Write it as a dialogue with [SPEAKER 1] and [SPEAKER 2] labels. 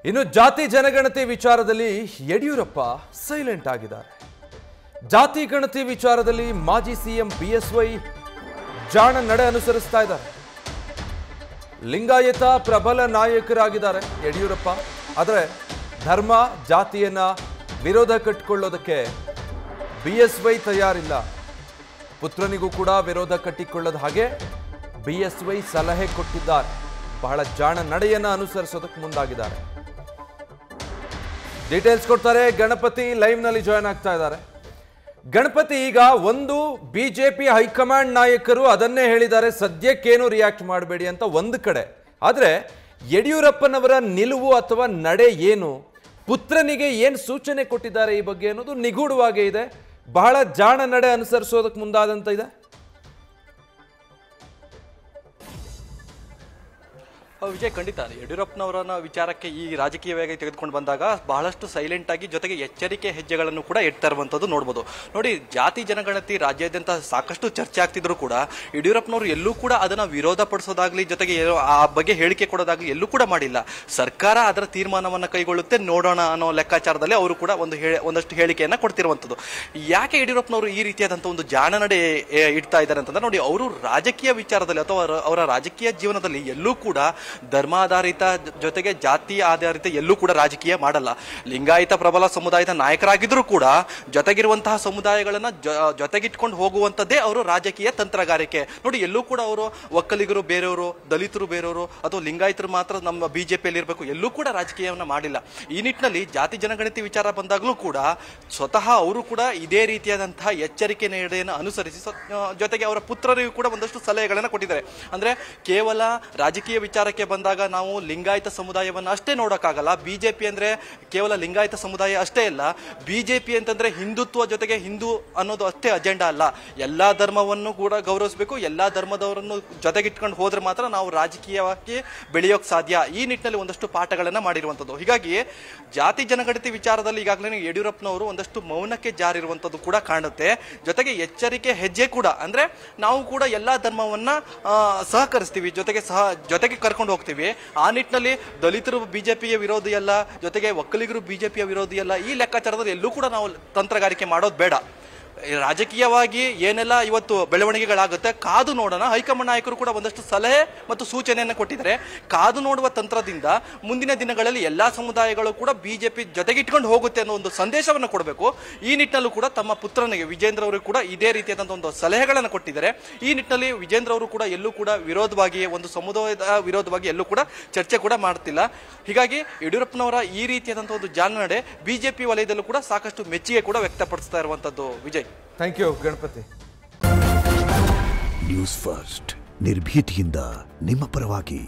[SPEAKER 1] ಇನ್ನು ಜಾತಿ ಜನಗಣತಿ ವಿಚಾರದಲ್ಲಿ ಯಡಿಯೂರಪ್ಪ ಸೈಲೆಂಟ್ ಆಗಿದ್ದಾರೆ. ಜಾತಿ ಗಣತಿ ವಿಚಾರದಲ್ಲಿ ಮಾಜಿ ಸಿಎಂ ಬಿಎಸ್ವೈ ಜಾಣ ನಡೆ ಅನುಸರಿಸ್ತಾ ಇದ್ದಾರೆ. ಲಿಂಗಾಯತ ಪ್ರಬಲ ನಾಯಕರಾಗಿದ್ದಾರೆ ಯಡಿಯೂರಪ್ಪ. ಆದರೆ ಧರ್ಮ ಜಾತಿಯನ್ನ ವಿರೋಧ ಕಟ್ಟಿಕೊಳ್ಳೋದಕ್ಕೆ ಬಿಎಸ್ವೈ ತಯಾರಿಲ್ಲ. ಪುತ್ರನಿಗೂ ಕೂಡ ವಿರೋಧ ಕಟ್ಟಿಕೊಳ್ಳದ ಹಾಗೆ ಬಿಎಸ್ವೈ ಸಲಹೆ ಕೊಟ್ಟಿದ್ದಾರೆ. ಬಹಳ ಜಾಣ ನಡೆಯನ್ನ ಅನುಸರಿಸೋದಕ್ಕೆ ಮುಂದಾಗಿದ್ದಾರೆ. ಡೀಟೇಲ್ಸ್ ಕೊಡ್ತಾರೆ ಗಣಪತಿ, ಲೈವ್ ನಲ್ಲಿ ಜಾಯ್ನ್ ಆಗ್ತಾ ಇದ್ದಾರೆ. ಗಣಪತಿ, ಈಗ ಒಂದು ಬಿಜೆಪಿ ಹೈಕಮಾಂಡ್ ನಾಯಕರು ಅದನ್ನೇ ಹೇಳಿದ್ದಾರೆ, ಸದ್ಯಕ್ಕೇನು ರಿಯಾಕ್ಟ್ ಮಾಡಬೇಡಿ ಅಂತ ಒಂದು ಕಡೆ. ಆದ್ರೆ ಯಡಿಯೂರಪ್ಪನವರ ನಿಲುವು ಅಥವಾ ನಡೆ ಏನು, ಪುತ್ರನಿಗೆ ಏನು ಸೂಚನೆ ಕೊಟ್ಟಿದ್ದಾರೆ ಈ ಬಗ್ಗೆ ಅನ್ನೋದು ನಿಗೂಢವಾಗೇ ಇದೆ. ಬಹಳ ಜಾಣ ನಡೆ ಅನುಸರಿಸೋದಕ್ಕೆ ಮುಂದಾದಂತ ಇದೆ.
[SPEAKER 2] ವಿಜಯ್, ಖಂಡಿತ ಯಡಿಯೂರಪ್ಪನವರನ್ನ ವಿಚಾರಕ್ಕೆ ಈ ರಾಜಕೀಯವಾಗಿ ತೆಗೆದುಕೊಂಡು ಬಂದಾಗ ಬಹಳಷ್ಟು ಸೈಲೆಂಟ್ ಆಗಿ ಜೊತೆಗೆ ಎಚ್ಚರಿಕೆ ಹೆಜ್ಜೆಗಳನ್ನು ಕೂಡ ಇಡ್ತಾ ಇರುವಂತದ್ದು ನೋಡ್ಬೋದು. ನೋಡಿ, ಜಾತಿ ಜನಗಣತಿ ರಾಜ್ಯಾದ್ಯಂತ ಸಾಕಷ್ಟು ಚರ್ಚೆ ಆಗ್ತಿದ್ರು ಕೂಡ ಯಡಿಯೂರಪ್ಪನವರು ಎಲ್ಲೂ ಕೂಡ ಅದನ್ನ ವಿರೋಧ ಪಡಿಸೋದಾಗ್ಲಿ, ಜೊತೆಗೆ ಆ ಬಗ್ಗೆ ಹೇಳಿಕೆ ಕೊಡೋದಾಗ್ಲಿ ಎಲ್ಲೂ ಕೂಡ ಮಾಡಿಲ್ಲ. ಸರ್ಕಾರ ಅದರ ತೀರ್ಮಾನವನ್ನ ಕೈಗೊಳ್ಳುತ್ತೆ, ನೋಡೋಣ ಅನ್ನೋ ಲೆಕ್ಕಾಚಾರದಲ್ಲಿ ಅವರು ಕೂಡ ಒಂದಷ್ಟು ಹೇಳಿಕೆಯನ್ನ ಕೊಡ್ತಿರುವಂತದ್ದು. ಯಾಕೆ ಯಡಿಯೂರಪ್ಪನವರು ಈ ರೀತಿಯಾದಂತ ಒಂದು ಜಾಣ ನಡೆ ಇಡ್ತಾ ಇದ್ದಾರೆ ಅಂತಂದ್ರೆ, ನೋಡಿ, ಅವರು ರಾಜಕೀಯ ವಿಚಾರದಲ್ಲಿ ಅಥವಾ ಅವರ ರಾಜಕೀಯ ಜೀವನದಲ್ಲಿ ಎಲ್ಲೂ ಕೂಡ ಧರ್ಮಾಧಾರಿತ ಜೊತೆಗೆ ಜಾತಿ ಆಧಾರಿತ ಎಲ್ಲೂ ಕೂಡ ರಾಜಕೀಯ ಮಾಡಲ್ಲ. ಲಿಂಗಾಯತ ಪ್ರಬಲ ಸಮುದಾಯದ ನಾಯಕರಾಗಿದ್ರು ಕೂಡ ಜೊತೆಗಿರುವಂತಹ ಸಮುದಾಯಗಳನ್ನ ಜೊತೆಗಿಟ್ಕೊಂಡು ಹೋಗುವಂತದ್ದೇ ಅವರು ರಾಜಕೀಯ ತಂತ್ರಗಾರಿಕೆ. ನೋಡಿ, ಎಲ್ಲೂ ಕೂಡ ಅವರು ಒಕ್ಕಲಿಗರು ಬೇರೆಯವರು, ದಲಿತರು ಬೇರೆಯವರು ಅಥವಾ ಲಿಂಗಾಯತರು ಮಾತ್ರ ನಮ್ಮ ಬಿಜೆಪಿಯಲ್ಲಿ ಇರಬೇಕು, ಎಲ್ಲೂ ಕೂಡ ರಾಜಕೀಯವನ್ನ ಮಾಡಿಲ್ಲ. ಈ ನಿಟ್ಟಿನಲ್ಲಿ ಜಾತಿ ಜನಗಣತಿ ವಿಚಾರ ಬಂದಾಗಲೂ ಕೂಡ ಸ್ವತಃ ಅವರು ಕೂಡ ಇದೇ ರೀತಿಯಾದಂತಹ ಎಚ್ಚರಿಕೆ ನಡೆಯನ್ನು ಅನುಸರಿಸಿ ಜೊತೆಗೆ ಅವರ ಪುತ್ರರಿಗೂ ಕೂಡ ಒಂದಷ್ಟು ಸಲಹೆಗಳನ್ನು ಕೊಟ್ಟಿದ್ದಾರೆ. ಅಂದ್ರೆ ಕೇವಲ ರಾಜಕೀಯ ವಿಚಾರಕ್ಕೆ ಬಂದಾಗ ನಾವು ಲಿಂಗಾಯತ ಸಮುದಾಯವನ್ನ ಅಷ್ಟೇ ನೋಡೋಕ್ಕಾಗಲ್ಲ. ಬಿಜೆಪಿ ಅಂದ್ರೆ ಕೇವಲ ಲಿಂಗಾಯತ ಸಮುದಾಯ ಅಷ್ಟೇ ಅಲ್ಲ, ಬಿಜೆಪಿ ಅಂತಂದ್ರೆ ಹಿಂದುತ್ವ ಜೊತೆಗೆ ಹಿಂದೂ ಅನ್ನೋದು ಅಷ್ಟೇ ಅಜೆಂಡಾ ಅಲ್ಲ. ಎಲ್ಲಾ ಧರ್ಮವನ್ನು ಕೂಡ ಗೌರವಿಸಬೇಕು, ಎಲ್ಲಾ ಧರ್ಮದವರನ್ನು ಜೊತೆಗಿಟ್ಕೊಂಡು ಹೋದ್ರೆ ಮಾತ್ರ ನಾವು ರಾಜಕೀಯವಾಗಿ ಬೆಳೆಯೋಕ್ ಸಾಧ್ಯ. ಈ ನಿಟ್ಟಿನಲ್ಲಿ ಒಂದಷ್ಟು ಪಾಠಗಳನ್ನ ಮಾಡಿರುವಂತದ್ದು. ಹೀಗಾಗಿ ಜಾತಿ ಜನಗಣತಿ ವಿಚಾರದಲ್ಲಿ ಈಗಾಗಲೇ ಯಡಿಯೂರಪ್ಪನವರು ಒಂದಷ್ಟು ಮೌನಕ್ಕೆ ಜಾರಿರುವಂತದ್ದು ಕೂಡ ಕಾಣುತ್ತೆ. ಜೊತೆಗೆ ಎಚ್ಚರಿಕೆ ಹೆಜ್ಜೆ ಕೂಡ, ಅಂದ್ರೆ ನಾವು ಕೂಡ ಎಲ್ಲಾ ಧರ್ಮವನ್ನ ಸಹಕರಿಸ್ತೀವಿ, ಜೊತೆಗೆ ಕರ್ಕೊಂಡು ಹೋಗ್ತೀವಿ. ಆ ನಿಟ್ಟಿನಲ್ಲಿ ದಲಿತರು ಬಿಜೆಪಿಯ ವಿರೋಧಿ ಅಲ್ಲ, ಜೊತೆಗೆ ಒಕ್ಕಲಿಗರು ಬಿಜೆಪಿಯ ವಿರೋಧಿ ಅಲ್ಲ. ಈ ಲೆಕ್ಕಾಚಾರದಲ್ಲಿ ಎಲ್ಲೂ ಕೂಡ ನಾವು ತಂತ್ರಗಾರಿಕೆ ಮಾಡೋದು ಬೇಡ. ರಾಜಕೀಯವಾಗಿ ಏನೆಲ್ಲ ಇವತ್ತು ಬೆಳವಣಿಗೆಗಳಾಗುತ್ತೆ ಕಾದು ನೋಡೋಣ. ಹೈಕಮಾಂಡ್ ನಾಯಕರು ಕೂಡ ಒಂದಷ್ಟು ಸಲಹೆ ಮತ್ತು ಸೂಚನೆಯನ್ನು ಕೊಟ್ಟಿದ್ದಾರೆ. ಕಾದು ನೋಡುವ ತಂತ್ರದಿಂದ ಮುಂದಿನ ದಿನಗಳಲ್ಲಿ ಎಲ್ಲಾ ಸಮುದಾಯಗಳು ಕೂಡ ಬಿಜೆಪಿ ಜೊತೆಗಿಟ್ಕೊಂಡು ಹೋಗುತ್ತೆ ಅನ್ನೋ ಒಂದು ಸಂದೇಶವನ್ನು ಕೊಡಬೇಕು. ಈ ನಿಟ್ಟಿನಲ್ಲೂ ಕೂಡ ತಮ್ಮ ಪುತ್ರನಿಗೆ ವಿಜೇಂದ್ರ ಅವರು ಕೂಡ ಇದೇ ರೀತಿಯಾದಂತಹ ಒಂದು ಸಲಹೆಗಳನ್ನು ಕೊಟ್ಟಿದ್ದಾರೆ. ಈ ನಿಟ್ಟಿನಲ್ಲಿ ವಿಜೇಂದ್ರ ಅವರು ಕೂಡ ಎಲ್ಲೂ ಕೂಡ ವಿರೋಧವಾಗಿ, ಒಂದು ಸಮುದಾಯದ ವಿರೋಧವಾಗಿ ಎಲ್ಲೂ ಕೂಡ ಚರ್ಚೆ ಕೂಡ ಮಾಡ್ತಿಲ್ಲ. ಹೀಗಾಗಿ ಯಡಿಯೂರಪ್ಪನವರ ಈ ರೀತಿಯಾದಂತಹ ಒಂದು ಜಾಣ ನಡೆ ಬಿಜೆಪಿ ವಲಯದಲ್ಲೂ ಕೂಡ ಸಾಕಷ್ಟು ಮೆಚ್ಚುಗೆ ಕೂಡ ವ್ಯಕ್ತಪಡಿಸ್ತಾ ಇರುವಂತದ್ದು. Vijay,
[SPEAKER 1] thank you Ganapati.
[SPEAKER 3] News First, ನಿರ್ಭೀತಿಯಿಂದ ನಿಮ್ಮ ಪರವಾಗಿ.